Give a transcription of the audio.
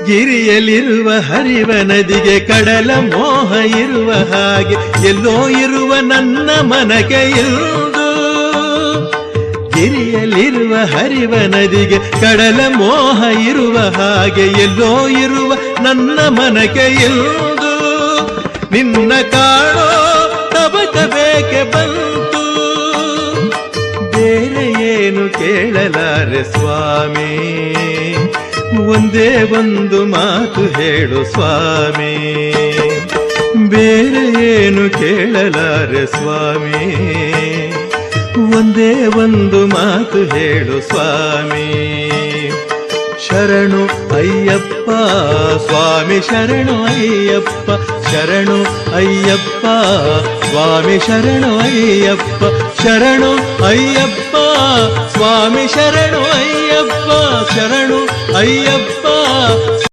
ಗಿರಿಯಲಿರುವ ಹರಿವ ನದಿಗೆ ಕಡಲ ಮೋಹ ಇರುವ ಹಾಗೆ ಎಲ್ಲೋ ಇರುವ ನನ್ನ ಮನಕ್ಕೆ ಇಂದು. ಗಿರಿಯಲಿರುವ ಹರಿವ ನದಿಗೆ ಕಡಲ ಮೋಹ ಇರುವ ಹಾಗೆ ಎಲ್ಲೋ ಇರುವ ನನ್ನ ಮನಕ್ಕೆ ಇಂದು. ನಿನ್ನ ಕಾಣೋ ತಬಕ ಬೇಕೆ ಬಂತು, ಬೇರೆ ಏನು ಕೇಳಲಾರೆ ಸ್ವಾಮಿ. ಒಂದೇ ಒಂದು ಮಾತು ಹೇಳು ಸ್ವಾಮಿ, ಬೇರೆ ಏನು ಕೇಳಲಾರೆ ಸ್ವಾಮಿ. ಒಂದೇ ಒಂದು ಮಾತು ಹೇಳು ಸ್ವಾಮಿ. ಶರಣು ಅಯ್ಯಪ್ಪ ಸ್ವಾಮಿ, ಶರಣು ಅಯ್ಯಪ್ಪ, ಶರಣು ಅಯ್ಯಪ್ಪ ಸ್ವಾಮಿ, ಶರಣು ಅಯ್ಯಪ್ಪ, ಶರಣು ಅಯ್ಯಪ್ಪ ಸ್ವಾಮಿ, ಶರಣು ಅಯ್ಯಪ್ಪ, ಶರಣು ಅಯ್ಯಪ್ಪ.